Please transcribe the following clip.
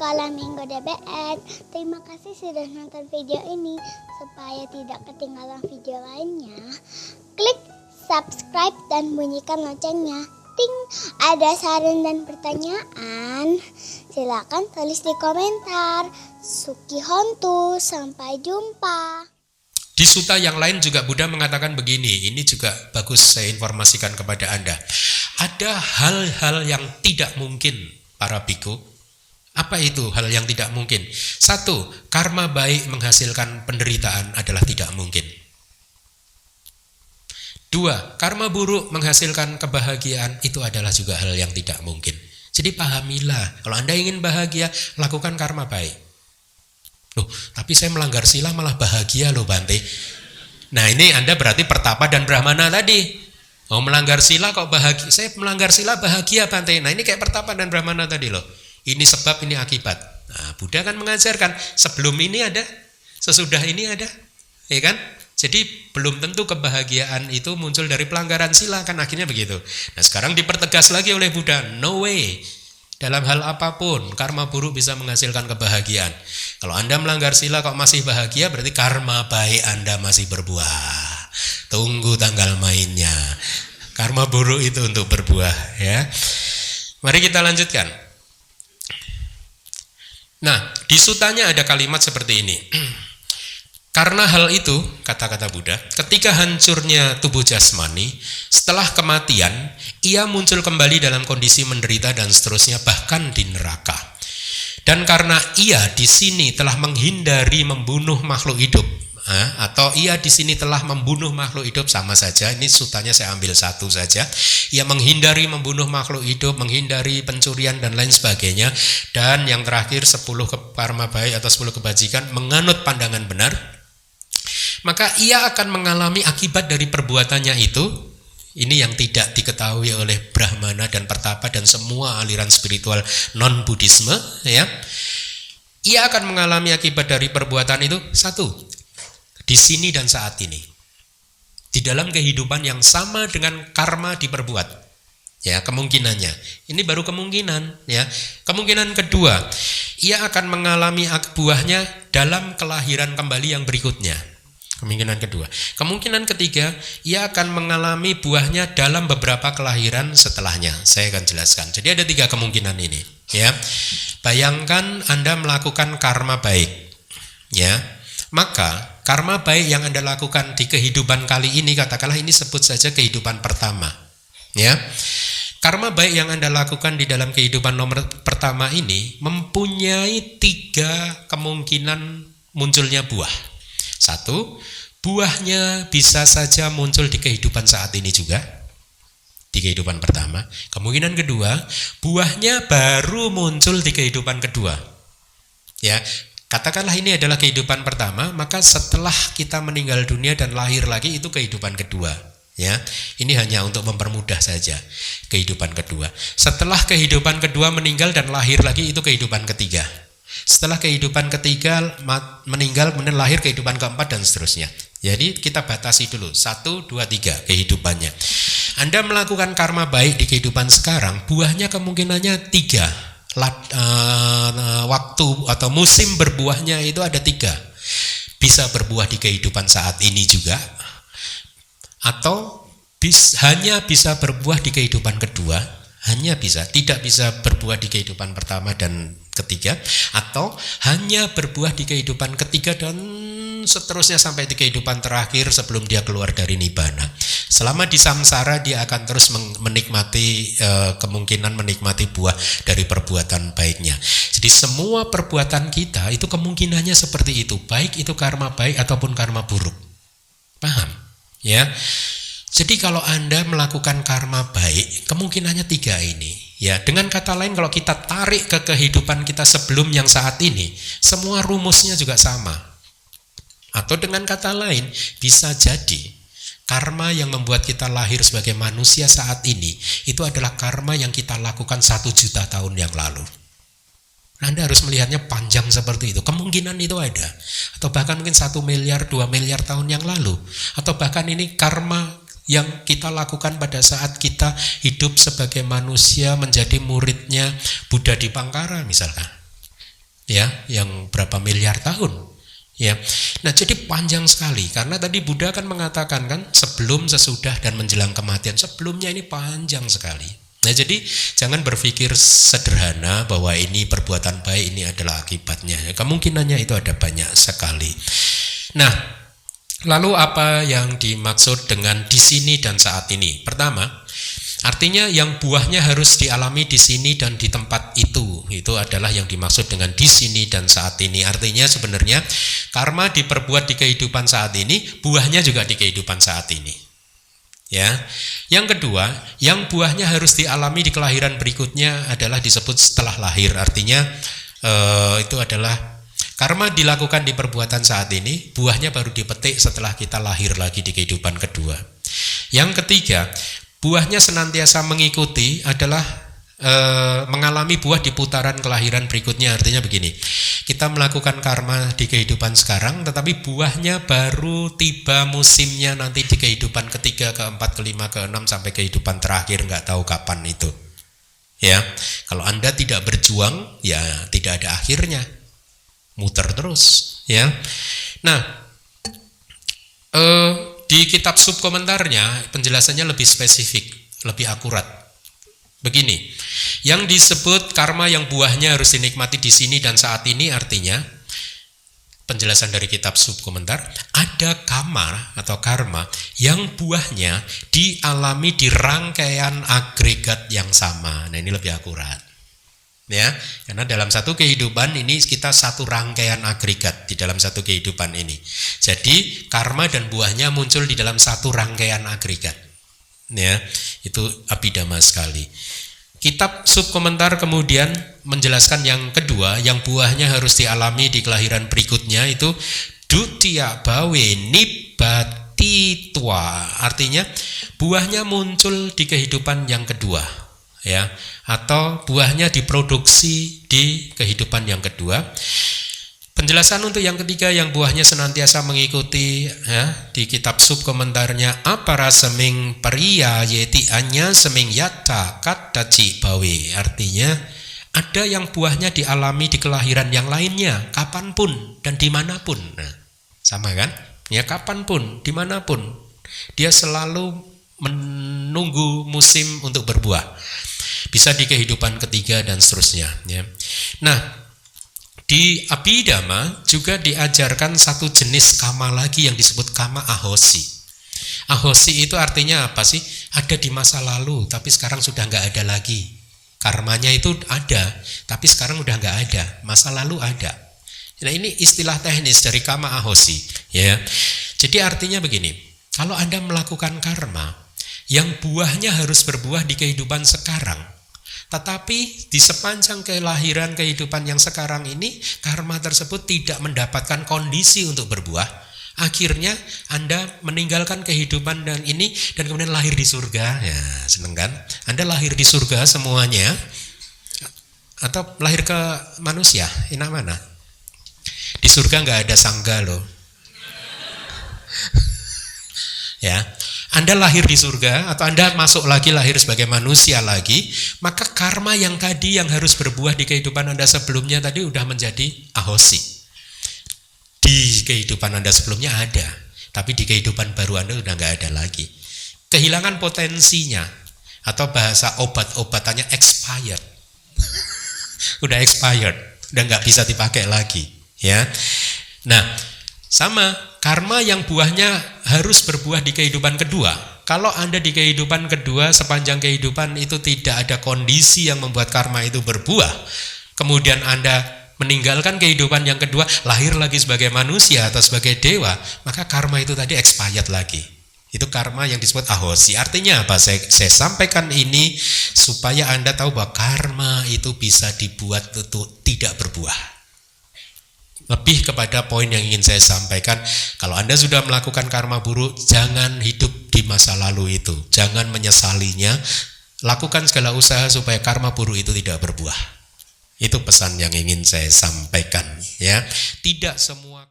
Sekolah Minggu DBS. Terima kasih sudah nonton video ini. Supaya tidak ketinggalan video lainnya, klik subscribe dan bunyikan loncengnya. Ting, ada saran dan pertanyaan? Silakan tulis di komentar. Sukihontu, sampai jumpa. Di sutta yang lain juga Buddha mengatakan begini, ini juga bagus saya informasikan kepada Anda. Ada hal-hal yang tidak mungkin para biku. Apa itu hal yang tidak mungkin? 1, karma baik menghasilkan penderitaan adalah tidak mungkin. 2, karma buruk menghasilkan kebahagiaan itu adalah juga hal yang tidak mungkin. Jadi pahamilah, kalau Anda ingin bahagia, lakukan karma baik. Loh, tapi saya melanggar sila malah bahagia loh Bante. Nah ini Anda berarti pertapa dan brahmana tadi. Oh melanggar sila kok bahagia, saya melanggar sila bahagia Bante. Nah ini kayak pertapa dan brahmana tadi loh. Ini sebab, ini akibat. Nah Buddha kan mengajarkan, sebelum ini ada, sesudah ini ada. Ya kan? Jadi belum tentu kebahagiaan itu muncul dari pelanggaran sila, kan akhirnya begitu. Nah sekarang dipertegas lagi oleh Buddha, no way. Dalam hal apapun, karma buruk bisa menghasilkan kebahagiaan. Kalau Anda melanggar sila kok masih bahagia, berarti karma baik Anda masih berbuah. Tunggu tanggal mainnya. Karma buruk itu untuk berbuah, ya. Mari kita lanjutkan. Nah, di sutanya ada kalimat seperti ini. Karena hal itu, kata-kata Buddha, ketika hancurnya tubuh jasmani, setelah kematian, ia muncul kembali dalam kondisi menderita dan seterusnya, bahkan di neraka. Dan karena ia di sini telah menghindari membunuh makhluk hidup, atau ia di sini telah membunuh makhluk hidup, sama saja. Ini sutanya saya ambil satu saja. Ia menghindari membunuh makhluk hidup, menghindari pencurian dan lain sebagainya. Dan yang terakhir 10 karma baik atau 10 kebajikan, menganut pandangan benar. Maka ia akan mengalami akibat dari perbuatannya itu. Ini yang tidak diketahui oleh Brahmana dan Pertapa dan semua aliran spiritual non-Buddhisme, ya. Ia akan mengalami akibat dari perbuatan itu 1, di sini dan saat ini. Di dalam kehidupan yang sama dengan karma diperbuat. Ya, kemungkinannya. Ini baru kemungkinan, ya. Kemungkinan kedua, ia akan mengalami buahnya dalam kelahiran kembali yang berikutnya. Kemungkinan kedua. Kemungkinan ketiga, ia akan mengalami buahnya dalam beberapa kelahiran setelahnya. Saya akan jelaskan. Jadi ada 3 kemungkinan ini, ya. Bayangkan Anda melakukan karma baik, ya. Maka karma baik yang Anda lakukan di kehidupan kali ini, katakanlah ini sebut saja kehidupan pertama, ya. Karma baik yang Anda lakukan di dalam kehidupan nomor pertama ini mempunyai 3 kemungkinan munculnya buah. 1, buahnya bisa saja muncul di kehidupan saat ini juga, di kehidupan pertama. Kemungkinan kedua, buahnya baru muncul di kehidupan kedua. Ya, katakanlah ini adalah kehidupan pertama, maka setelah kita meninggal dunia dan lahir lagi itu kehidupan kedua. Ya, ini hanya untuk mempermudah saja kehidupan kedua. Setelah kehidupan kedua meninggal dan lahir lagi itu kehidupan ketiga. Setelah kehidupan ketiga meninggal kemudian lahir kehidupan keempat dan seterusnya. Jadi kita batasi dulu 1, 2, 3 kehidupannya. Anda melakukan karma baik di kehidupan sekarang, buahnya kemungkinannya 3. Waktu atau musim berbuahnya itu ada 3. Bisa berbuah di kehidupan saat ini juga, atau hanya bisa berbuah di kehidupan kedua, hanya bisa, tidak bisa berbuah di kehidupan pertama dan ketiga, atau hanya berbuah di kehidupan ketiga dan seterusnya sampai di kehidupan terakhir sebelum dia keluar dari nibbana. Selama di samsara dia akan terus menikmati kemungkinan menikmati buah dari perbuatan baiknya. Jadi semua perbuatan kita itu kemungkinannya seperti itu, baik itu karma baik ataupun karma buruk. Paham? Ya. Jadi kalau Anda melakukan karma baik, kemungkinannya 3 ini. Ya, dengan kata lain kalau kita tarik ke kehidupan kita sebelum yang saat ini, semua rumusnya juga sama. Atau dengan kata lain, bisa jadi karma yang membuat kita lahir sebagai manusia saat ini, itu adalah karma yang kita lakukan 1 juta tahun yang lalu. Anda harus melihatnya panjang seperti itu. Kemungkinan itu ada. Atau bahkan mungkin 1 miliar, 2 miliar tahun yang lalu. Atau bahkan ini karma yang kita lakukan pada saat kita hidup sebagai manusia menjadi muridnya Buddha Dipangkara misalkan. ya, yang berapa miliar tahun. Ya. Nah, jadi panjang sekali karena tadi Buddha kan mengatakan kan sebelum, sesudah dan menjelang kematian. Sebelumnya ini panjang sekali. Nah, jadi jangan berpikir sederhana bahwa ini perbuatan baik ini adalah akibatnya. Kemungkinannya itu ada banyak sekali. Nah, lalu apa yang dimaksud dengan di sini dan saat ini? Pertama, artinya yang buahnya harus dialami di sini dan di tempat itu. Itu adalah yang dimaksud dengan di sini dan saat ini. Artinya sebenarnya karma diperbuat di kehidupan saat ini, buahnya juga di kehidupan saat ini. Ya. Yang kedua, yang buahnya harus dialami di kelahiran berikutnya adalah disebut setelah lahir. Artinya itu adalah karma dilakukan di perbuatan saat ini, buahnya baru dipetik setelah kita lahir lagi di kehidupan kedua. Yang ketiga, buahnya senantiasa mengikuti adalah mengalami buah di putaran kelahiran berikutnya. Artinya begini, kita melakukan karma di kehidupan sekarang, tetapi buahnya baru tiba musimnya nanti di kehidupan ketiga, keempat, kelima, keenam, sampai kehidupan terakhir, nggak tahu kapan itu. Ya, kalau Anda tidak berjuang, ya tidak ada akhirnya, muter terus. Ya, nah di kitab subkomentarnya penjelasannya lebih spesifik, lebih akurat. Begini, yang disebut karma yang buahnya harus dinikmati di sini dan saat ini artinya, penjelasan dari kitab subkomentar, ada kama atau karma yang buahnya dialami di rangkaian agregat yang sama. Nah, ini lebih akurat. Ya, karena dalam satu kehidupan ini kita satu rangkaian agregat di dalam satu kehidupan ini. Jadi karma dan buahnya muncul di dalam satu rangkaian agregat. Ya, itu abhidhamma sekali. Kitab subkomentar kemudian menjelaskan yang kedua, yang buahnya harus dialami di kelahiran berikutnya, itu dutya bawe nibbatitua. Artinya buahnya muncul di kehidupan yang kedua, ya, atau buahnya diproduksi di kehidupan yang kedua. Penjelasan untuk yang ketiga, yang buahnya senantiasa mengikuti, ya, di kitab subkomentarnya apara seming pariya yeti anya seming yata kataci bawe. Artinya ada yang buahnya dialami di kelahiran yang lainnya, kapanpun dan dimanapun. Nah, sama kan? Ya, kapanpun, dimanapun, dia selalu menunggu musim untuk berbuah. Bisa di kehidupan ketiga dan seterusnya. Ya. Nah, di abhidhamma juga diajarkan satu jenis kama lagi yang disebut kama ahosi. Ahosi itu artinya apa sih? Ada di masa lalu, tapi sekarang sudah nggak ada lagi. Karmanya itu ada, tapi sekarang udah nggak ada. Masa lalu ada. Nah, ini istilah teknis dari kama ahosi. Ya, jadi artinya begini. Kalau Anda melakukan karma yang buahnya harus berbuah di kehidupan sekarang, tetapi di sepanjang kelahiran kehidupan yang sekarang ini, karma tersebut tidak mendapatkan kondisi untuk berbuah. Akhirnya Anda meninggalkan kehidupan dan ini dan kemudian lahir di surga. Ya, seneng kan? Anda lahir di surga semuanya, atau lahir ke manusia, enak mana? Di surga nggak ada sangga loh. Ya, Anda lahir di surga atau Anda masuk lagi lahir sebagai manusia lagi, maka karma yang tadi yang harus berbuah di kehidupan Anda sebelumnya tadi udah menjadi ahosi. Di kehidupan Anda sebelumnya ada, tapi di kehidupan baru Anda udah nggak ada lagi. Kehilangan potensinya, atau bahasa obat-obatannya expired. Udah expired, udah nggak bisa dipakai lagi. Ya, nah sama. Karma yang buahnya harus berbuah di kehidupan kedua. Kalau Anda di kehidupan kedua sepanjang kehidupan itu tidak ada kondisi yang membuat karma itu berbuah, kemudian Anda meninggalkan kehidupan yang kedua, lahir lagi sebagai manusia atau sebagai dewa, maka karma itu tadi expired lagi. Itu karma yang disebut ahosi. Artinya apa? Saya sampaikan ini supaya Anda tahu bahwa karma itu bisa dibuat untuk tidak berbuah. Lebih kepada poin yang ingin saya sampaikan, kalau Anda sudah melakukan karma buruk, jangan hidup di masa lalu itu, jangan menyesalinya, lakukan segala usaha supaya karma buruk itu tidak berbuah. Itu pesan yang ingin saya sampaikan, ya. Tidak semua